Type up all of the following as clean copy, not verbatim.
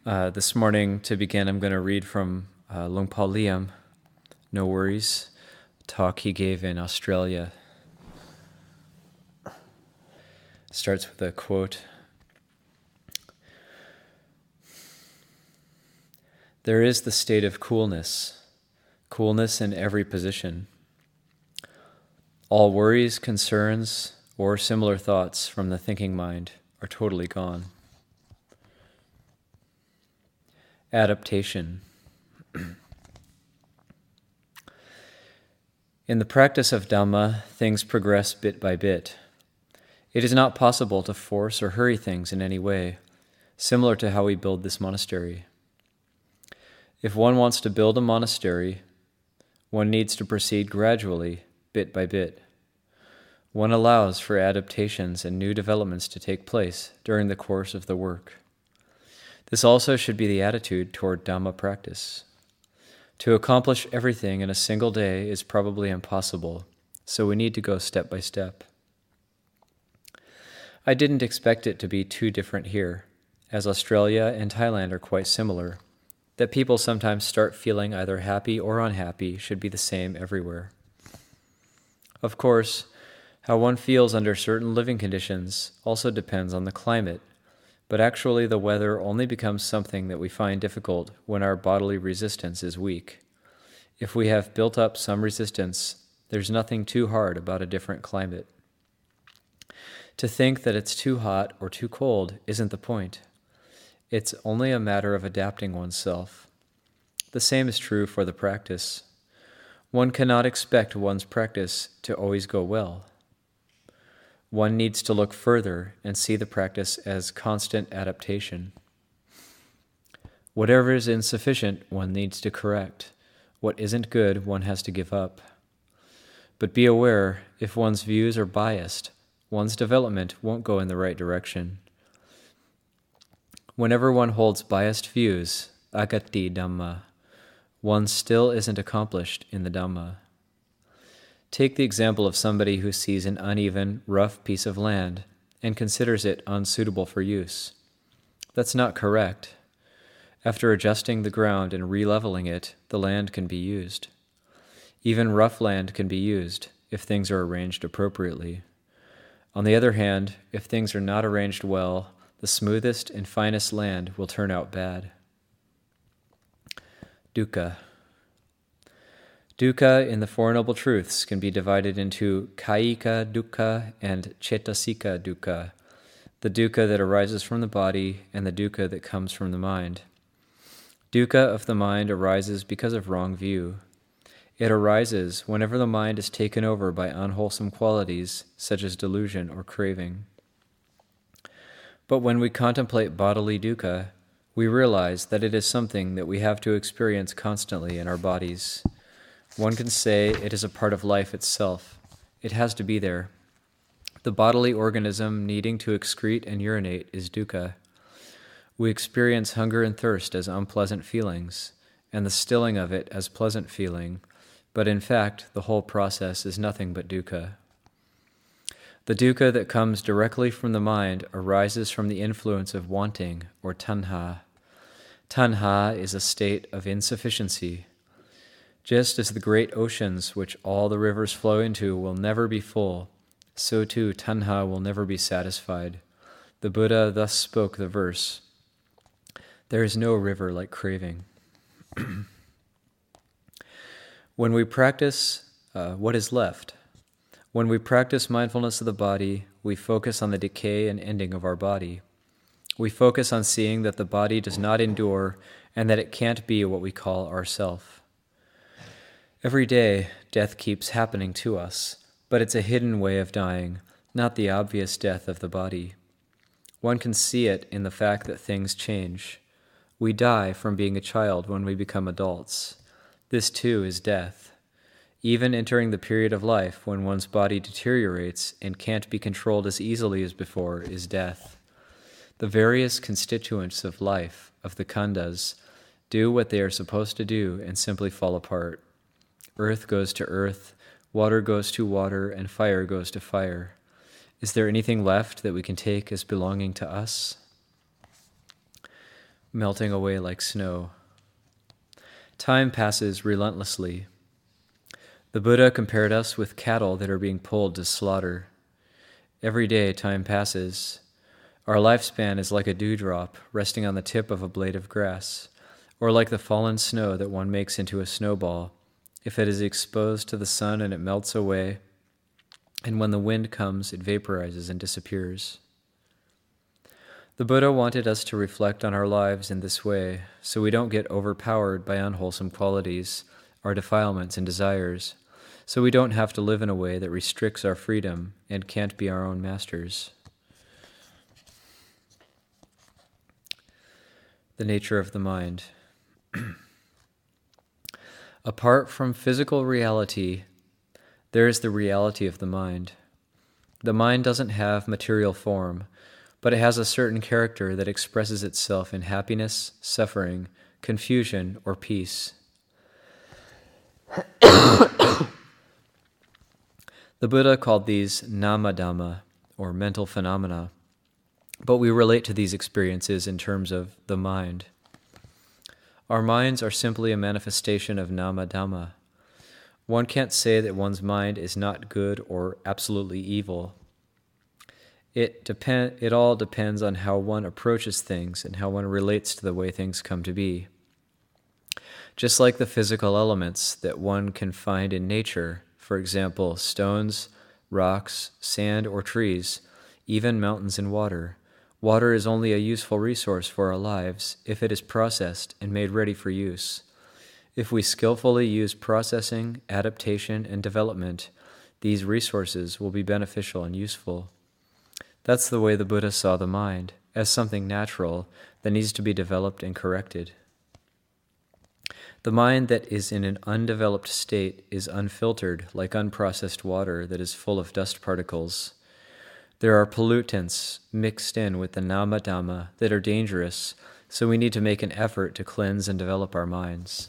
This morning, to begin, I'm going to read from Ajahn Liem, No Worries, a talk he gave in Australia. It starts with a quote. There is the state of coolness in every position. All worries, concerns, or similar thoughts from the thinking mind are totally gone. Adaptation. In the practice of Dhamma, things progress bit by bit. It is not possible to force or hurry things in any way, similar to how we build this monastery. If one wants to build a monastery, one needs to proceed gradually, bit by bit. One allows for adaptations and new developments to take place during the course of the work. This also should be the attitude toward Dhamma practice. To accomplish everything in a single day is probably impossible, so we need to go step by step. I didn't expect it to be too different here, as Australia and Thailand are quite similar. That people sometimes start feeling either happy or unhappy should be the same everywhere. Of course, how one feels under certain living conditions also depends on the climate, but actually the weather only becomes something that we find difficult when our bodily resistance is weak. If we have built up some resistance, there's nothing too hard about a different climate. To think that it's too hot or too cold isn't the point. It's only a matter of adapting oneself. The same is true for the practice. One cannot expect one's practice to always go well. One needs to look further and see the practice as constant adaptation. Whatever is insufficient, one needs to correct. What isn't good, one has to give up. But be aware, if one's views are biased, one's development won't go in the right direction. Whenever one holds biased views, agati Dhamma, one still isn't accomplished in the Dhamma. Take the example of somebody who sees an uneven, rough piece of land and considers it unsuitable for use. That's not correct. After adjusting the ground and re-leveling it, the land can be used. Even rough land can be used if things are arranged appropriately. On the other hand, if things are not arranged well, the smoothest and finest land will turn out bad. Dukkha. Dukkha in the Four Noble Truths can be divided into kayika dukkha and cetasika dukkha, the dukkha that arises from the body and the dukkha that comes from the mind. Dukkha of the mind arises because of wrong view. It arises whenever the mind is taken over by unwholesome qualities such as delusion or craving. But when we contemplate bodily dukkha, we realize that it is something that we have to experience constantly in our bodies. One can say it is a part of life itself. It has to be there. The bodily organism needing to excrete and urinate is dukkha. We experience hunger and thirst as unpleasant feelings, and the stilling of it as pleasant feeling, but in fact, the whole process is nothing but dukkha. The dukkha that comes directly from the mind arises from the influence of wanting, or tanha. Tanha is a state of insufficiency. Just as the great oceans which all the rivers flow into will never be full, so too tanha will never be satisfied. The Buddha thus spoke the verse, "There is no river like craving." When we practice, what is left? When we practice mindfulness of the body, we focus on the decay and ending of our body. We focus on seeing that the body does not endure and that it can't be what we call ourself. Every day, death keeps happening to us, but it's a hidden way of dying, not the obvious death of the body. One can see it in the fact that things change. We die from being a child when we become adults. This too is death. Even entering the period of life when one's body deteriorates and can't be controlled as easily as before is death. The various constituents of life, of the khandhas, do what they are supposed to do and simply fall apart. Earth goes to earth, water goes to water, and fire goes to fire. Is there anything left that we can take as belonging to us? melting away like snow. Time passes relentlessly. The Buddha compared us with cattle that are being pulled to slaughter. Every day time passes. Our lifespan is like a dewdrop resting on the tip of a blade of grass, or like the fallen snow that one makes into a snowball. If it is exposed to the sun and it melts away, and when the wind comes, it vaporizes and disappears. The Buddha wanted us to reflect on our lives in this way, so we don't get overpowered by unwholesome qualities, our defilements and desires, so we don't have to live in a way that restricts our freedom and can't be our own masters. The nature of the mind. Apart from physical reality, there is the reality of the mind. The mind doesn't have material form, but it has a certain character that expresses itself in happiness, suffering, confusion, or peace. The Buddha called these nama-dhamma, or mental phenomena, but we relate to these experiences in terms of the mind. Our minds are simply a manifestation of nama-dhamma. One can't say that one's mind is not good or absolutely evil. It all depends on how one approaches things and how one relates to the way things come to be. Just like the physical elements that one can find in nature, for example, stones, rocks, sand, or trees, even mountains and water. Water is only a useful resource for our lives if it is processed and made ready for use. If we skillfully use processing, adaptation, and development, these resources will be beneficial and useful. That's the way the Buddha saw the mind, as something natural that needs to be developed and corrected. The mind that is in an undeveloped state is unfiltered, like unprocessed water that is full of dust particles. There are pollutants mixed in with the nama-dhamma that are dangerous, so we need to make an effort to cleanse and develop our minds.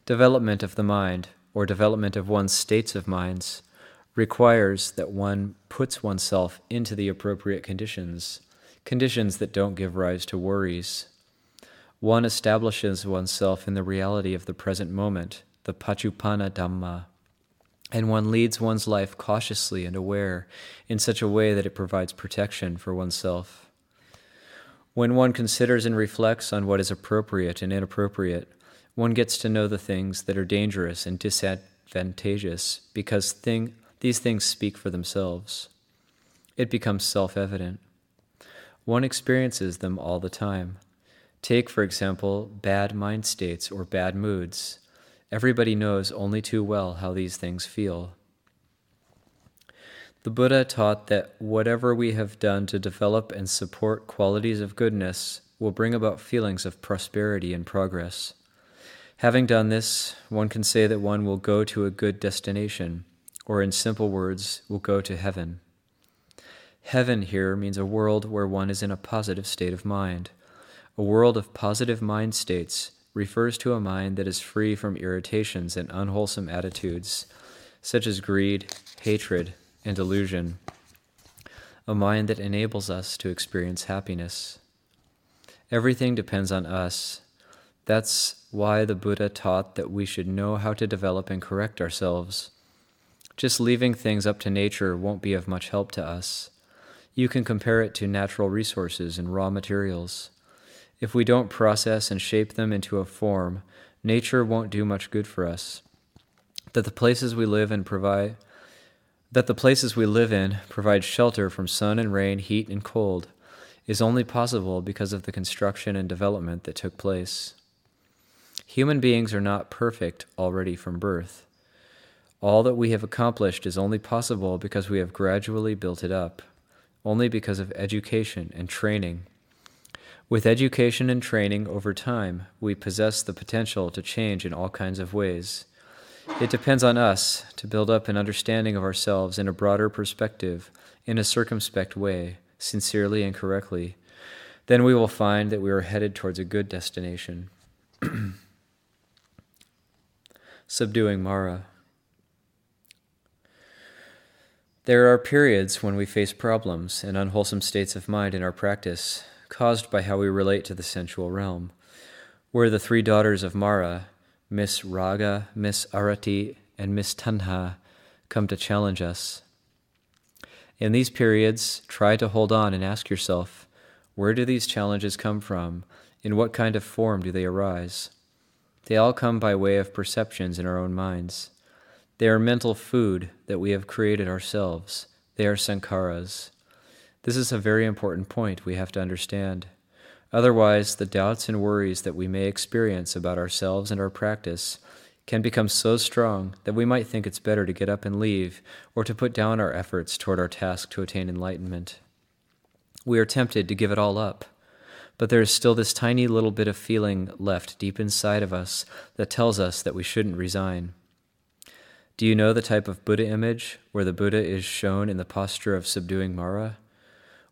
Development of the mind, or development of one's states of minds, requires that one puts oneself into the appropriate conditions that don't give rise to worries. One establishes oneself in the reality of the present moment, the paccuppanna dhamma, and one leads one's life cautiously and aware in such a way that it provides protection for oneself. When one considers and reflects on what is appropriate and inappropriate, one gets to know the things that are dangerous and disadvantageous because these things speak for themselves. It becomes self-evident. One experiences them all the time. Take, for example, bad mind states or bad moods. Everybody knows only too well how these things feel. The Buddha taught that whatever we have done to develop and support qualities of goodness will bring about feelings of prosperity and progress. Having done this, one can say that one will go to a good destination, or in simple words, will go to heaven. Heaven here means a world where one is in a positive state of mind. A world of positive mind states refers to a mind that is free from irritations and unwholesome attitudes, such as greed, hatred, and delusion. A mind that enables us to experience happiness. Everything depends on us. That's why the Buddha taught that we should know how to develop and correct ourselves. Just leaving things up to nature won't be of much help to us. You can compare it to natural resources and raw materials. If we don't process and shape them into a form, nature won't do much good for us. That the places we live in provide shelter from sun and rain, heat and cold, is only possible because of the construction and development that took place. Human beings are not perfect already from birth. All that we have accomplished is only possible because we have gradually built it up, only because of education and training. With education and training over time, we possess the potential to change in all kinds of ways. It depends on us to build up an understanding of ourselves in a broader perspective, in a circumspect way, sincerely and correctly. Then we will find that we are headed towards a good destination. Subduing Mara. There are periods when we face problems and unwholesome states of mind in our practice, caused by how we relate to the sensual realm, where the three daughters of Mara, Miss Raga, Miss Arati, and Miss Tanha, come to challenge us. In these periods, try to hold on and ask yourself, where do these challenges come from? In what kind of form do they arise? They all come by way of perceptions in our own minds. They are mental food that we have created ourselves. They are sankharas. This is a very important point we have to understand. Otherwise, the doubts and worries that we may experience about ourselves and our practice can become so strong that we might think it's better to get up and leave, or to put down our efforts toward our task to attain enlightenment. We are tempted to give it all up, but there is still this tiny little bit of feeling left deep inside of us that tells us that we shouldn't resign. Do you know the type of Buddha image where the Buddha is shown in the posture of subduing Mara?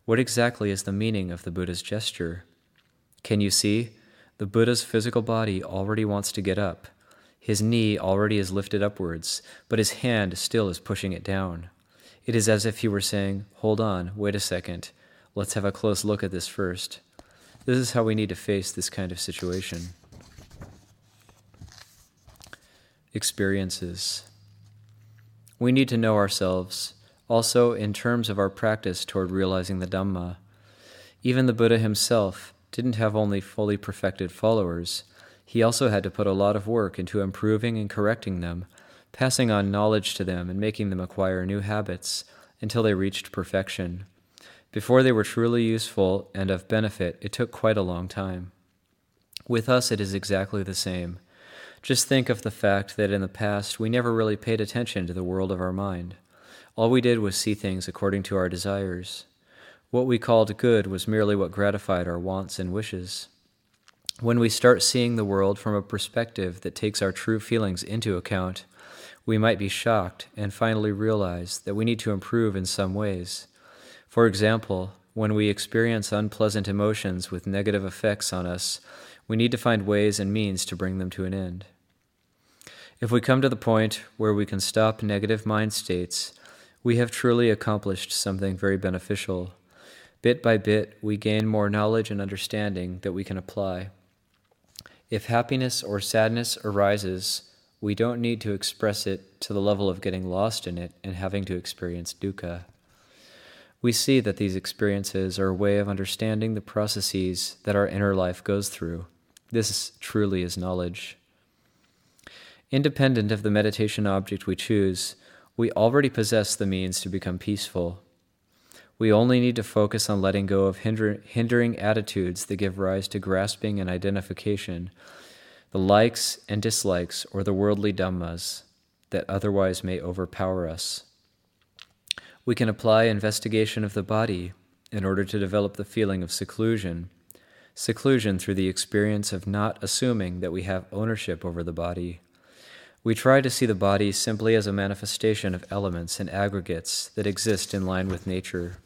What exactly is the meaning of the Buddha's gesture? Can you see? The Buddha's physical body already wants to get up. His knee already is lifted upwards, but his hand still is pushing it down. It is as if he were saying, hold on, wait a second. Let's have a close look at this first. This is how we need to face this kind of situation. Experiences. We need to know ourselves, also in terms of our practice toward realizing the Dhamma. Even the Buddha himself didn't have only fully perfected followers. He also had to put a lot of work into improving and correcting them, passing on knowledge to them and making them acquire new habits until they reached perfection. Before they were truly useful and of benefit, it took quite a long time. With us, it is exactly the same. Just think of the fact that in the past, we never really paid attention to the world of our mind. All we did was see things according to our desires. What we called good was merely what gratified our wants and wishes. When we start seeing the world from a perspective that takes our true feelings into account, we might be shocked and finally realize that we need to improve in some ways. For example, when we experience unpleasant emotions with negative effects on us, we need to find ways and means to bring them to an end. If we come to the point where we can stop negative mind states, we have truly accomplished something very beneficial. Bit by bit, we gain more knowledge and understanding that we can apply. If happiness or sadness arises, we don't need to express it to the level of getting lost in it and having to experience dukkha. We see that these experiences are a way of understanding the processes that our inner life goes through. This truly is knowledge. Independent of the meditation object we choose, we already possess the means to become peaceful. We only need to focus on letting go of hindering attitudes that give rise to grasping and identification, the likes and dislikes or the worldly dhammas that otherwise may overpower us. We can apply investigation of the body in order to develop the feeling of seclusion through the experience of not assuming that we have ownership over the body. We try to see the body simply as a manifestation of elements and aggregates that exist in line with nature.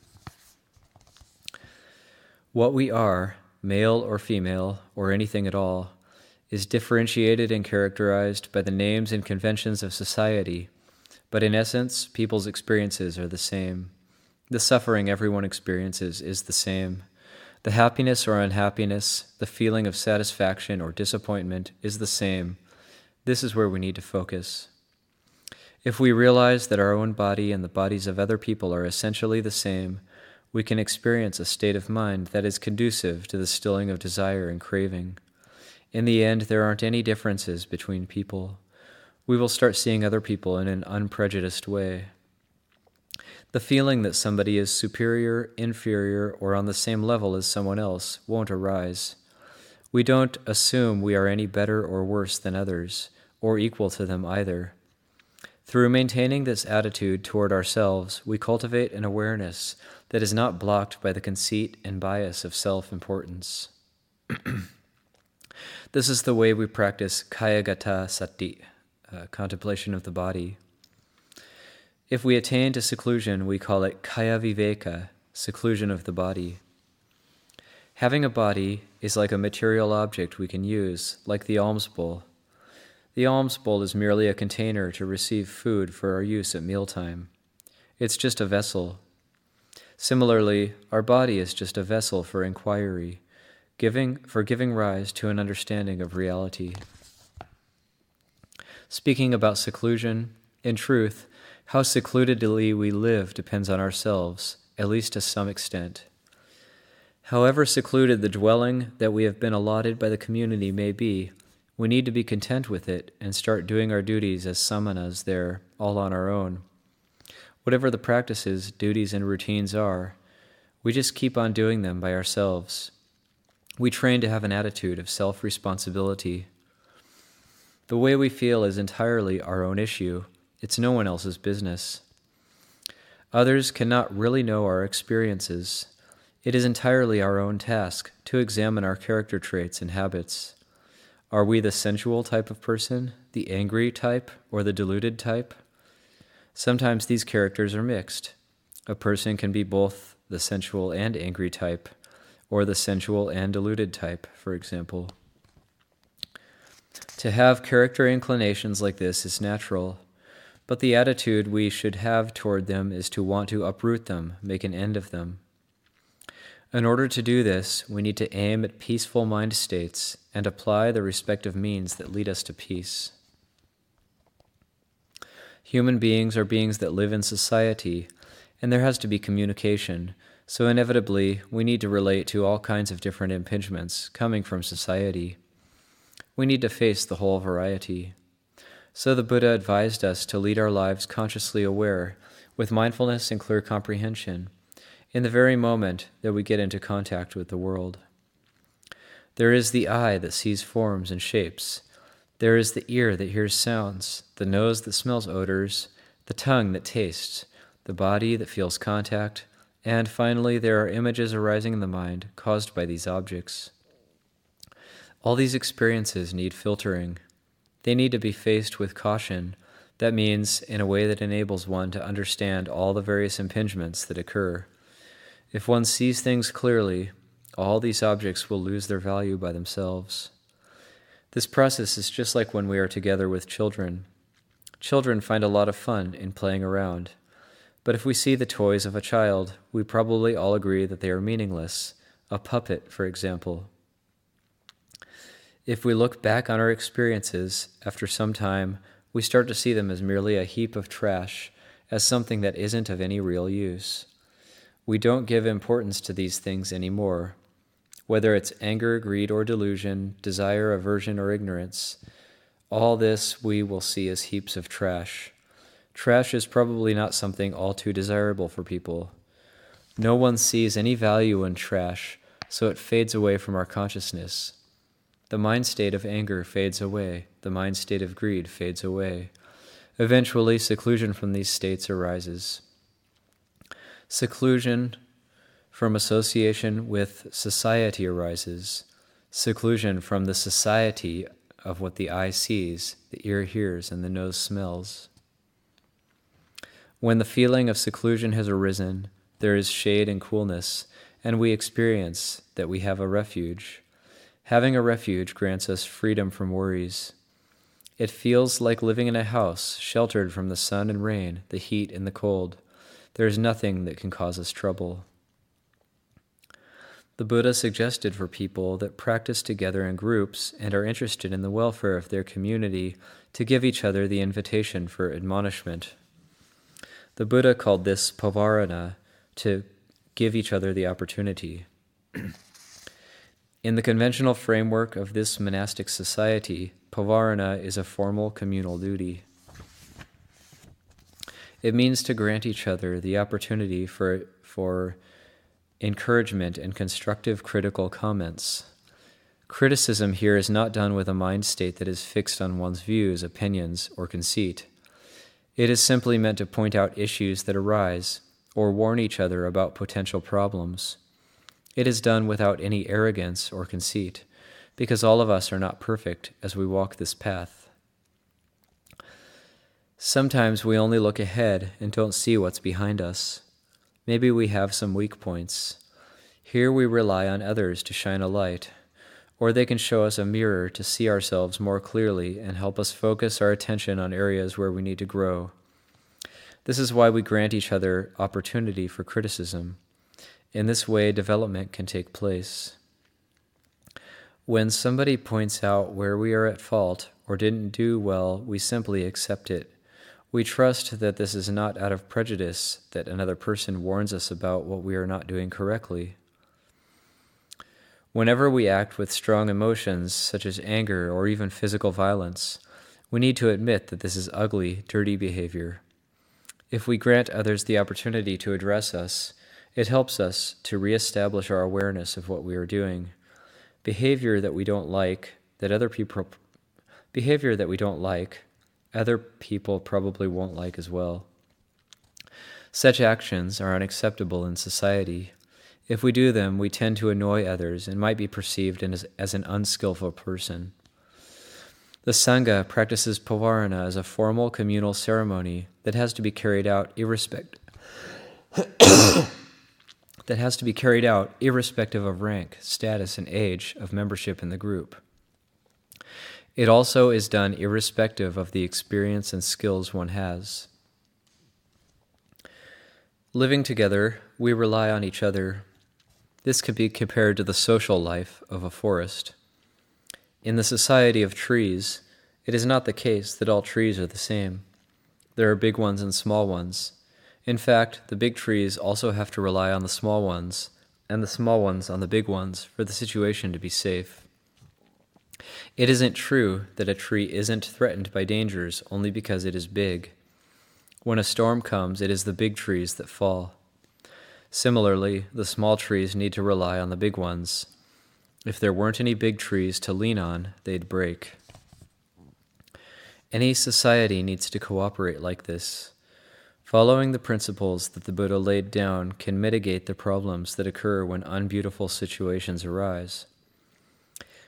What we are, male or female, or anything at all, is differentiated and characterized by the names and conventions of society, but in essence, people's experiences are the same. The suffering everyone experiences is the same. The happiness or unhappiness, the feeling of satisfaction or disappointment is the same. This is where we need to focus. If we realize that our own body and the bodies of other people are essentially the same, we can experience a state of mind that is conducive to the stilling of desire and craving. In the end, there aren't any differences between people. We will start seeing other people in an unprejudiced way. The feeling that somebody is superior, inferior, or on the same level as someone else won't arise. We don't assume we are any better or worse than others, or equal to them either. Through maintaining this attitude toward ourselves, we cultivate an awareness that is not blocked by the conceit and bias of self-importance. This is the way we practice kayagata sati, contemplation of the body. If we attain to seclusion, we call it kaya viveka, seclusion of the body. Having a body is like a material object we can use, like the alms bowl. The alms bowl is merely a container to receive food for our use at mealtime. It's just a vessel. Similarly, our body is just a vessel for inquiry, giving rise to an understanding of reality. Speaking about seclusion, in truth, how secludedly we live depends on ourselves, at least to some extent. However secluded the dwelling that we have been allotted by the community may be, we need to be content with it and start doing our duties as samanas there, all on our own. Whatever the practices, duties, and routines are, we just keep on doing them by ourselves. We train to have an attitude of self-responsibility. The way we feel is entirely our own issue. It's no one else's business. Others cannot really know our experiences. It is entirely our own task to examine our character traits and habits. Are we the sensual type of person, the angry type, or the deluded type? Sometimes these characters are mixed. A person can be both the sensual and angry type, or the sensual and deluded type, for example. To have character inclinations like this is natural, but the attitude we should have toward them is to want to uproot them, make an end of them. In order to do this, we need to aim at peaceful mind states and apply the respective means that lead us to peace. Human beings are beings that live in society, and there has to be communication, so inevitably we need to relate to all kinds of different impingements coming from society. We need to face the whole variety. So the Buddha advised us to lead our lives consciously aware, with mindfulness and clear comprehension, in the very moment that we get into contact with the world. There is the eye that sees forms and shapes. There is the ear that hears sounds, the nose that smells odors, the tongue that tastes, the body that feels contact, and finally there are images arising in the mind caused by these objects. All these experiences need filtering. They need to be faced with caution. That means in a way that enables one to understand all the various impingements that occur. If one sees things clearly, all these objects will lose their value by themselves. This process is just like when we are together with children. Children find a lot of fun in playing around. But if we see the toys of a child, we probably all agree that they are meaningless. A puppet, for example. If we look back on our experiences, after some time, we start to see them as merely a heap of trash, as something that isn't of any real use. We don't give importance to these things anymore. Whether it's anger, greed, or delusion, desire, aversion, or ignorance, all this we will see as heaps of trash. Trash is probably not something all too desirable for people. No one sees any value in trash, so it fades away from our consciousness. The mind state of anger fades away. The mind state of greed fades away. Eventually, seclusion from these states arises. Seclusion from association with society arises. Seclusion from the society of what the eye sees, the ear hears, and the nose smells. When the feeling of seclusion has arisen, there is shade and coolness, and we experience that we have a refuge. Having a refuge grants us freedom from worries. It feels like living in a house, sheltered from the sun and rain, the heat and the cold. There is nothing that can cause us trouble. The Buddha suggested for people that practice together in groups and are interested in the welfare of their community to give each other the invitation for admonishment. The Buddha called this pavarana, to give each other the opportunity. In the conventional framework of this monastic society, pavarana is a formal communal duty. It means to grant each other the opportunity for encouragement and constructive critical comments. Criticism here is not done with a mind state that is fixed on one's views, opinions, or conceit. It is simply meant to point out issues that arise or warn each other about potential problems. It is done without any arrogance or conceit, because all of us are not perfect as we walk this path. Sometimes we only look ahead and don't see what's behind us. Maybe we have some weak points. Here we rely on others to shine a light, or they can show us a mirror to see ourselves more clearly and help us focus our attention on areas where we need to grow. This is why we grant each other opportunity for criticism. In this way, development can take place. When somebody points out where we are at fault or didn't do well, we simply accept it. We trust that this is not out of prejudice, that another person warns us about what we are not doing correctly. Whenever we act with strong emotions, such as anger or even physical violence, we need to admit that this is ugly, dirty behavior. If we grant others the opportunity to address us, it helps us to reestablish our awareness of what we are doing. Behavior that we don't like, other people probably won't like as well. Such actions are unacceptable in society. If we do them, we tend to annoy others and might be perceived as an unskillful person. The Sangha practices pavarana as a formal communal ceremony that has to be carried out irrespective of rank, status, and age of membership in the group. It also is done irrespective of the experience and skills one has. Living together, we rely on each other. This could be compared to the social life of a forest. In the society of trees, it is not the case that all trees are the same. There are big ones and small ones. In fact, the big trees also have to rely on the small ones, and the small ones on the big ones for the situation to be safe. It isn't true that a tree isn't threatened by dangers only because it is big. When a storm comes, it is the big trees that fall. Similarly, the small trees need to rely on the big ones. If there weren't any big trees to lean on, they'd break. Any society needs to cooperate like this. Following the principles that the Buddha laid down can mitigate the problems that occur when unbeautiful situations arise.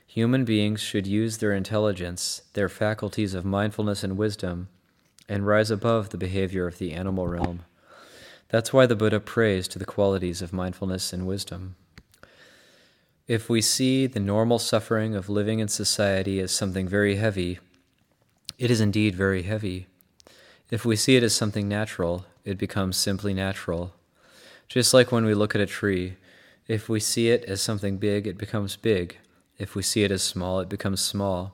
Human beings should use their intelligence, their faculties of mindfulness and wisdom, and rise above the behavior of the animal realm. That's why the Buddha prays to the qualities of mindfulness and wisdom. If we see the normal suffering of living in society as something very heavy, it is indeed very heavy. If we see it as something natural, it becomes simply natural. Just like when we look at a tree, if we see it as something big, it becomes big. If we see it as small, it becomes small.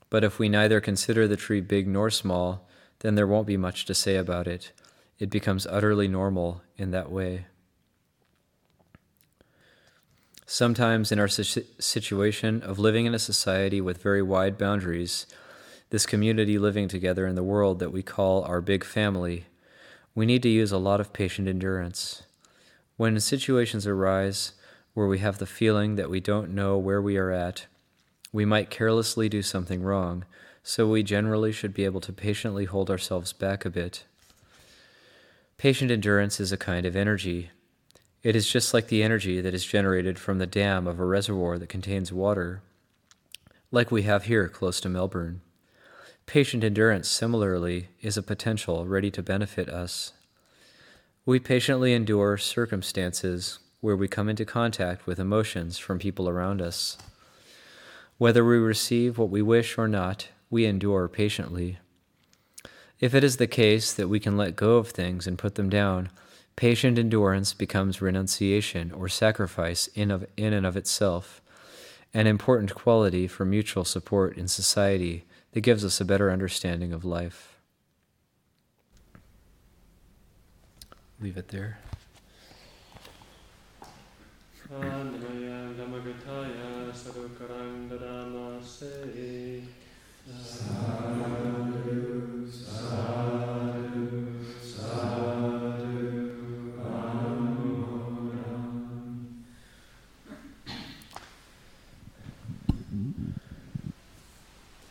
But if we neither consider the tree big nor small, then there won't be much to say about it. It becomes utterly normal in that way. Sometimes in our situation of living in a society with very wide boundaries, this community living together in the world that we call our big family, we need to use a lot of patient endurance. When situations arise where we have the feeling that we don't know where we are at, we might carelessly do something wrong, so we generally should be able to patiently hold ourselves back a bit. Patient endurance is a kind of energy. It is just like the energy that is generated from the dam of a reservoir that contains water, like we have here close to Melbourne. Patient endurance, similarly, is a potential ready to benefit us. We patiently endure circumstances where we come into contact with emotions from people around us. Whether we receive what we wish or not, we endure patiently. If it is the case that we can let go of things and put them down, patient endurance becomes renunciation or sacrifice in and of itself, an important quality for mutual support in society that gives us a better understanding of life. Leave it there.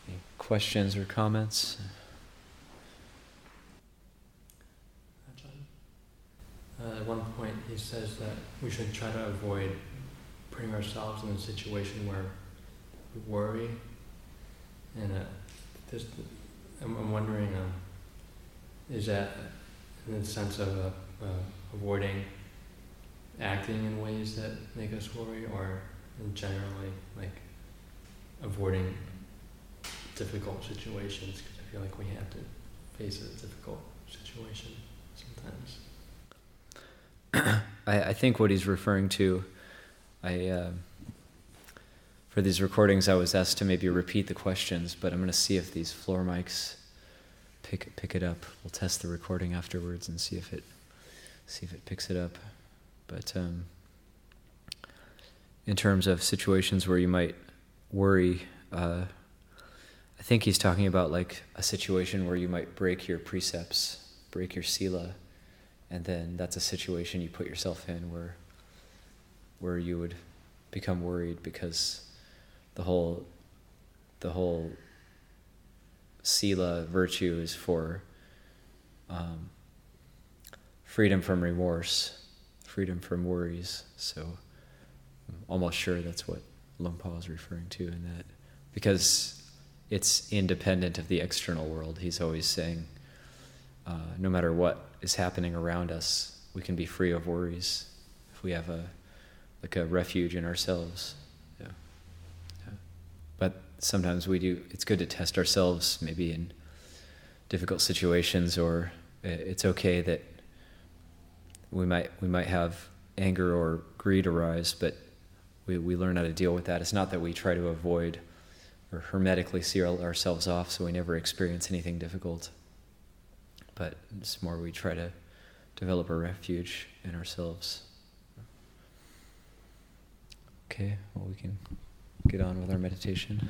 Any questions or comments? At one point he says that we should try to avoid putting ourselves in a situation where we worry, and I'm wondering, is that in the sense of avoiding acting in ways that make us worry, or generally like avoiding difficult situations, because I feel like we have to face a difficult situation sometimes. I think what he's referring to, for these recordings, I was asked to maybe repeat the questions, but I'm going to see if these floor mics pick it up. We'll test the recording afterwards and see if it picks it up. But in terms of situations where you might worry, I think he's talking about like a situation where you might break your precepts, break your sila, and then that's a situation you put yourself in where you would become worried because the whole sila virtue is for freedom from remorse, freedom from worries. So I'm almost sure that's what Lungpa is referring to in that, because it's independent of the external world. He's always saying, no matter what is happening around us, we can be free of worries if we have a refuge in ourselves. Yeah. But sometimes it's good to test ourselves maybe in difficult situations, or it's okay that we might have anger or greed arise, but we learn how to deal with that. It's not that we try to avoid or hermetically seal ourselves off so we never experience anything difficult, but it's more we try to develop a refuge in ourselves. Okay, well, we can get on with our meditation.